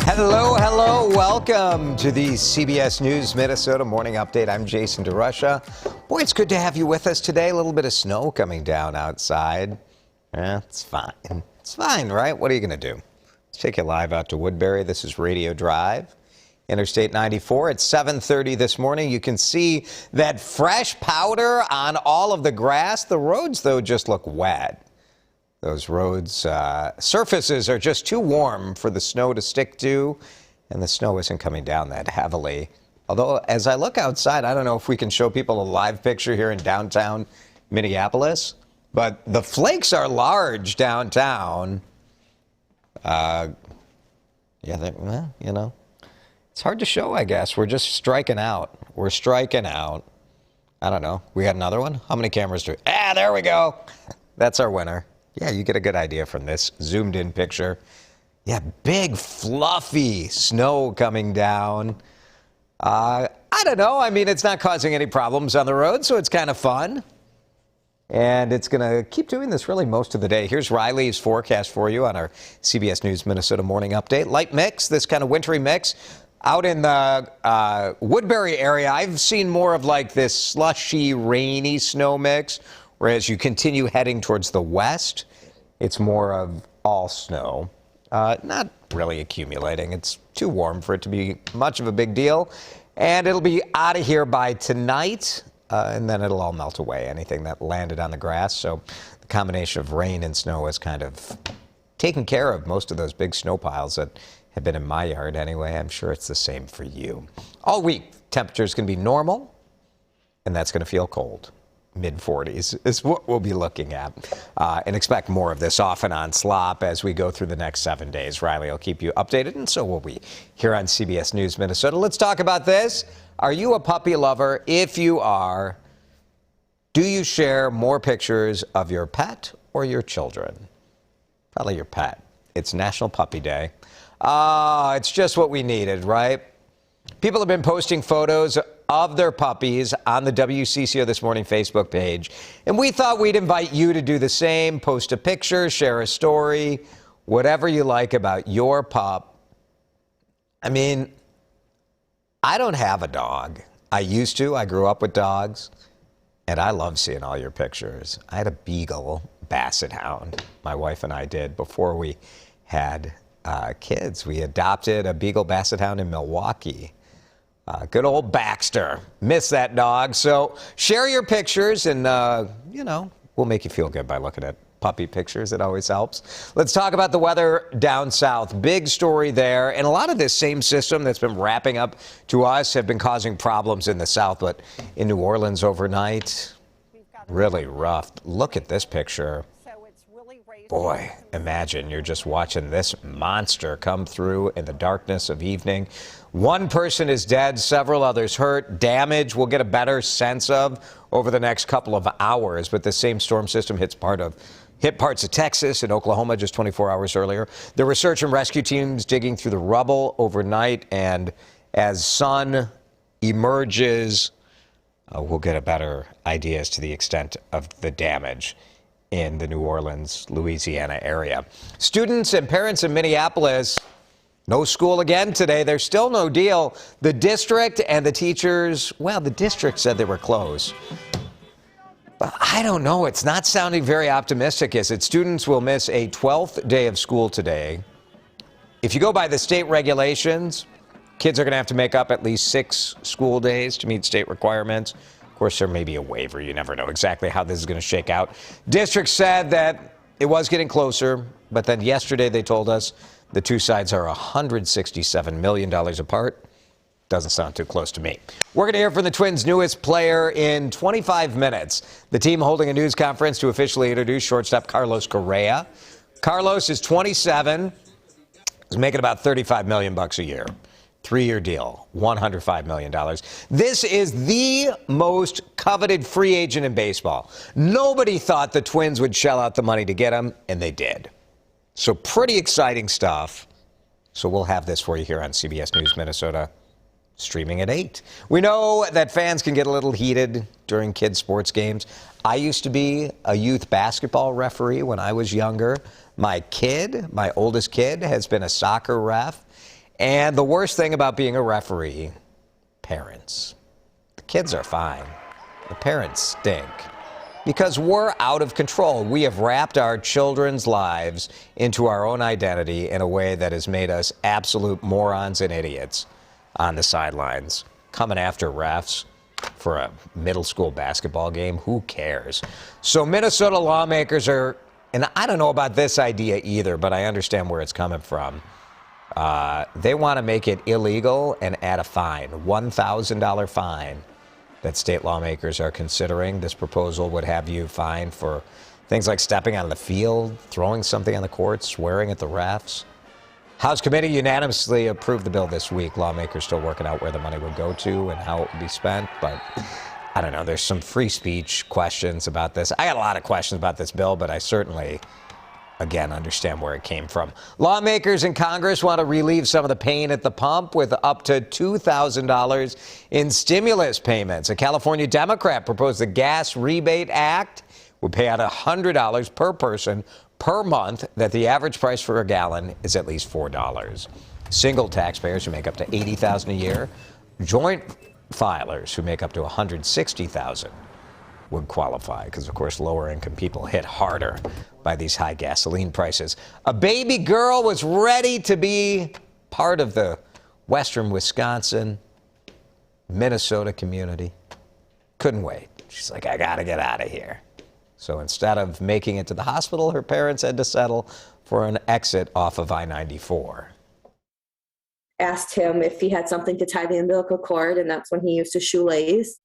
Hello. Welcome to the CBS News Minnesota Morning Update. I'm Jason DeRusha. Boy, it's good to have you with us today. A little bit of snow coming down outside. It's fine. It's fine, right? What are you going to do? Let's take you live out to Woodbury. This is Radio Drive, Interstate 94. It's 7:30 this morning. You can see that fresh powder on all of the grass. The roads, though, just look wet. Those roads, surfaces are just too warm for the snow to stick to, and the snow isn't coming down that heavily. Although, as I look outside, I don't know if we can show people a live picture here in downtown Minneapolis, but the flakes are large downtown. It's hard to show, I guess. We're just striking out. We're striking out. I don't know. We got another one? How many cameras do we? There we go. That's our winner. Yeah, you get a good idea from this zoomed in picture. Yeah, big fluffy snow coming down. I don't know. I mean, it's not causing any problems on the road, so it's kind of fun. And it's going to keep doing this really most of the day. Here's Riley's forecast for you on our CBS News Minnesota Morning Update. Light mix, this kind of wintry mix. Out in the Woodbury area, I've seen more of like this slushy, rainy snow mix. Whereas you continue heading towards the west, it's more of all snow. Not really accumulating. It's too warm for it to be much of a big deal. And it'll be out of here by tonight, and then it'll all melt away, anything that landed on the grass. So the combination of rain and snow has kind of taken care of most of those big snow piles that have been in my yard anyway. I'm sure it's the same for you. All week, temperatures can be normal, and that's going to feel cold. Mid-40s is what we'll be looking at. And expect more of this off and on slop as we go through the next 7 days. Riley will keep you updated, and so will we here on CBS News Minnesota. Let's talk about this. Are you a puppy lover? If you are, do you share more pictures of your pet or your children? Probably your pet. It's National Puppy Day. It's just what we needed, right? People have been posting photos of their puppies on the WCCO This Morning Facebook page. And we thought we'd invite you to do the same. Post a picture, share a story, whatever you like about your pup. I mean, I don't have a dog. I used to. I grew up with dogs. And I love seeing all your pictures. I had a Beagle Basset Hound. My wife and I did before we had kids. We adopted a Beagle Basset Hound in Milwaukee. Good old Baxter. Miss that dog. So share your pictures and, we'll make you feel good by looking at puppy pictures. It always helps. Let's talk about the weather down south. Big story there. And a lot of this same system that's been wrapping up to us have been causing problems in the south. But in New Orleans overnight, really rough. Look at this picture. Boy, imagine you're just watching this monster come through in the darkness of evening. One person is dead, several others hurt. Damage we'll get a better sense of over the next couple of hours. But the same storm system hit parts of Texas and Oklahoma just 24 hours earlier. There were search and rescue teams digging through the rubble overnight. And as sun emerges, we'll get a better idea as to the extent of the damage in the New Orleans, Louisiana area. Students and parents in Minneapolis, no school again today. There's still no deal. The district and the teachers, well, the district said they were closed. But I don't know. It's not sounding very optimistic, is it? Students will miss a 12th day of school today. If you go by the state regulations, kids are going to have to make up at least 6 school days to meet state requirements. Of course, there may be a waiver. You never know exactly how this is going to shake out. District said that it was getting closer, but then yesterday they told us the two sides are $167 million apart. Doesn't sound too close to me. We're going to hear from the Twins' newest player in 25 minutes. The team holding a news conference to officially introduce shortstop Carlos Correa. Carlos is 27. He's making about $35 million a year. 3-year deal, $105 million. This is the most coveted free agent in baseball. Nobody thought the Twins would shell out the money to get him, and they did. So pretty exciting stuff. So we'll have this for you here on CBS News Minnesota, streaming at 8. We know that fans can get a little heated during kids' sports games. I used to be a youth basketball referee when I was younger. My oldest kid, has been a soccer ref. And the worst thing about being a referee, parents. The kids are fine. The parents stink. Because we're out of control. We have wrapped our children's lives into our own identity in a way that has made us absolute morons and idiots on the sidelines. Coming after refs for a middle school basketball game, who cares? So Minnesota lawmakers are, and I don't know about this idea either, but I understand where it's coming from. They want to make it illegal and add a fine, $1,000 fine. That state lawmakers are considering. This proposal would have you fined for things like stepping on the field, throwing something on the court, swearing at the refs. House committee unanimously approved the bill this week. Lawmakers still working out where the money would go to and how it would be spent. But I don't know. There's some free speech questions about this. I got a lot of questions about this bill, but I certainly, again, understand where it came from. Lawmakers in Congress want to relieve some of the pain at the pump with up to $2,000 in stimulus payments. A California Democrat proposed the Gas Rebate Act would pay out $100 per person per month, that the average price for a gallon is at least $4. Single taxpayers who make up to $80,000 a year, joint filers who make up to $160,000 would qualify, because, of course, lower-income people hit harder by these high gasoline prices. A baby girl was ready to be part of the western Wisconsin, Minnesota community. Couldn't wait. She's like, I got to get out of here. So instead of making it to the hospital, her parents had to settle for an exit off of I-94. Asked him if he had something to tie the umbilical cord, and that's when he used his shoelace.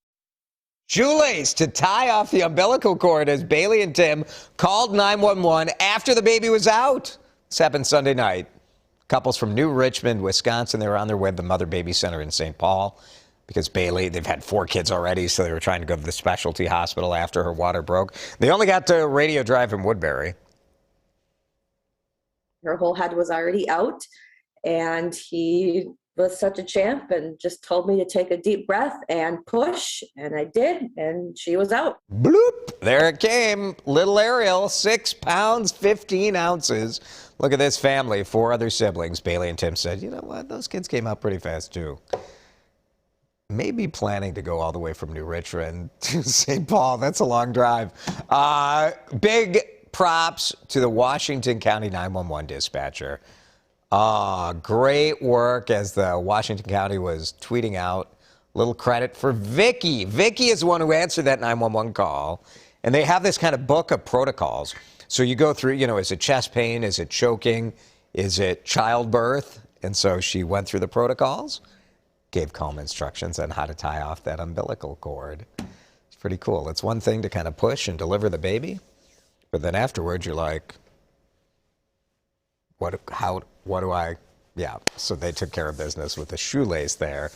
Shoelace to tie off the umbilical cord as Bailey and Tim called 911 after the baby was out. This happened Sunday night. Couples from New Richmond, Wisconsin, they were on their way to the Mother-Baby Center in St. Paul because Bailey, they've had 4 kids already, so they were trying to go to the specialty hospital after her water broke. They only got to Radio Drive in Woodbury. Her whole head was already out, and he was such a champ and just told me to take a deep breath and push, and I did, and she was out. Bloop! There it came. Little Ariel, 6 pounds, 15 ounces. Look at this family, 4 other siblings. Bailey and Tim said, you know what? Those kids came out pretty fast, too. Maybe planning to go all the way from New Richmond to St. Paul. That's a long drive. Big props to the Washington County 911 dispatcher. Great work as the Washington County was tweeting out. Little credit for Vicky. Vicky is the one who answered that 911 call. And they have this kind of book of protocols. So you go through, is it chest pain? Is it choking? Is it childbirth? And so she went through the protocols, gave calm instructions on how to tie off that umbilical cord. It's pretty cool. It's one thing to kind of push and deliver the baby, but then afterwards you're like, what do I, so they took care of business with the shoelace there,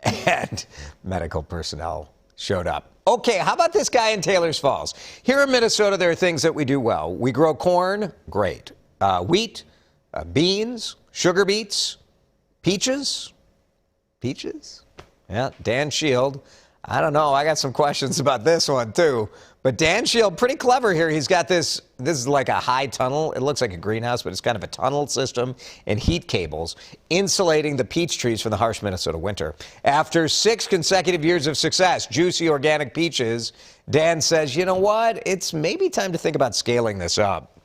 and medical personnel showed up. Okay, how about this guy in Taylor's Falls? Here in Minnesota, there are things that we do well. We grow corn, great. Wheat, beans, sugar beets, peaches. Peaches? Yeah, Dan Shield. I don't know. I got some questions about this one, too. But Dan Shield, pretty clever here. He's got this is like a high tunnel. It looks like a greenhouse, but it's kind of a tunnel system and heat cables insulating the peach trees from the harsh Minnesota winter. After 6 consecutive years of success, juicy organic peaches, Dan says, you know what? It's maybe time to think about scaling this up.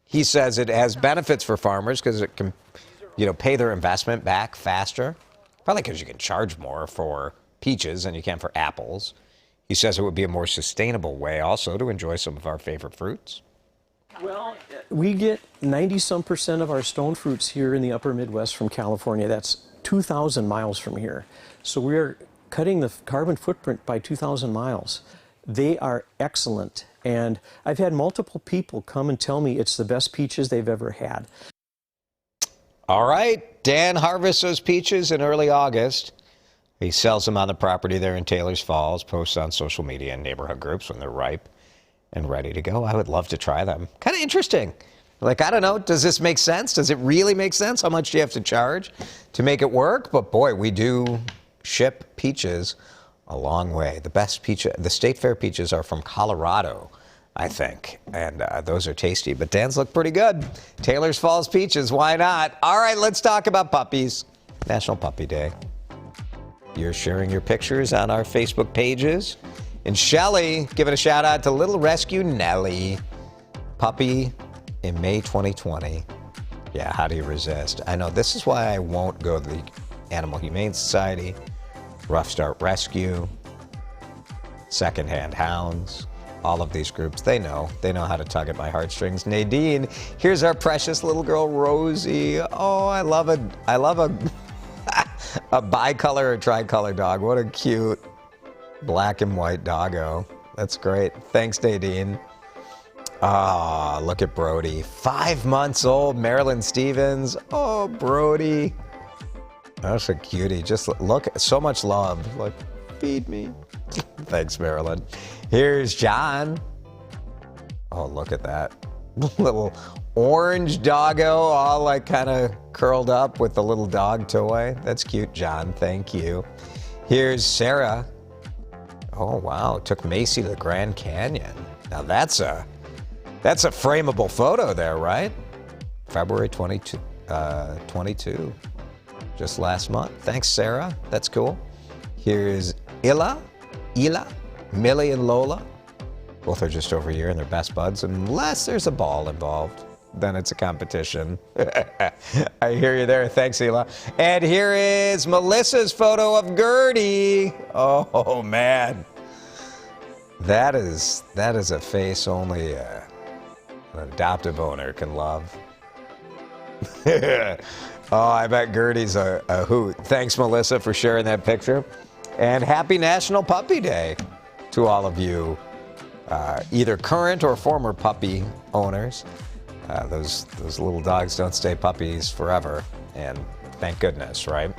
He says it has benefits for farmers because it can, pay their investment back faster. Probably because you can charge more for peaches than you can for apples. He says it would be a more sustainable way also to enjoy some of our favorite fruits. Well, we get 90-some% of our stone fruits here in the upper Midwest from California. That's 2,000 miles from here. So we're cutting the carbon footprint by 2,000 miles. They are excellent. And I've had multiple people come and tell me it's the best peaches they've ever had. All right. Dan harvests those peaches in early August. He sells them on the property there in Taylor's Falls, posts on social media and neighborhood groups when they're ripe and ready to go. I would love to try them. Kind of interesting. Like, I don't know, does this make sense? Does it really make sense? How much do you have to charge to make it work? But boy, we do ship peaches a long way. The best peach, the State Fair peaches are from Colorado, I think, and those are tasty. But Dan's look pretty good. Taylor's Falls peaches, why not? All right, let's talk about puppies. National Puppy Day. You're sharing your pictures on our Facebook pages. And Shelly, giving a shout out to Little Rescue Nellie. Puppy in May 2020. Yeah, how do you resist? I know, this is why I won't go to the Animal Humane Society, Rough Start Rescue, Secondhand Hounds, all of these groups. They know how to tug at my heartstrings. Nadine, here's our precious little girl, Rosie. Oh, I love a a bicolor or tricolor dog. What a cute black and white doggo. That's great. Thanks, Nadine. Ah, look at Brody. 5 months old, Marilyn Stevens. Oh, Brody. That's a cutie. Just look, so much love. Like, feed me. Thanks, Marilyn. Here's John. Oh, look at that. Little orange doggo, all like kind of curled up with the little dog toy. That's cute, John. Thank you. Here's Sarah. Oh, wow. Took Macy to the Grand Canyon. Now that's a frameable photo there, right? February 22, just last month. Thanks, Sarah. That's cool. Here's Ila, Millie and Lola. Both are just over here and they're best buds, unless there's a ball involved. Then it's a competition. I hear you there. Thanks, Ela. And here is Melissa's photo of Gertie. Oh, man. That is a face only an adoptive owner can love. Oh, I bet Gertie's a hoot. Thanks, Melissa, for sharing that picture. And happy National Puppy Day to all of you, either current or former puppy owners. Those little dogs don't stay puppies forever, and thank goodness, right?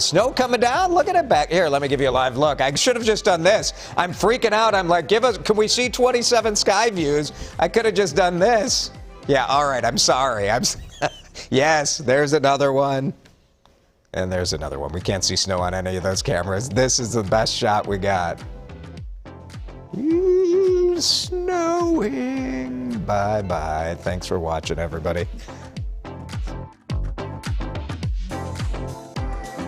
Snow coming down. Look at it back here. Let me give you a live look. I should have just done this. I'm freaking out. I'm like, can we see 27 sky views? I could have just done this. Yeah, all right. I'm sorry. Yes, there's another one. And there's another one. We can't see snow on any of those cameras. This is the best shot we got. Snowing. Bye-bye. Thanks for watching, everybody.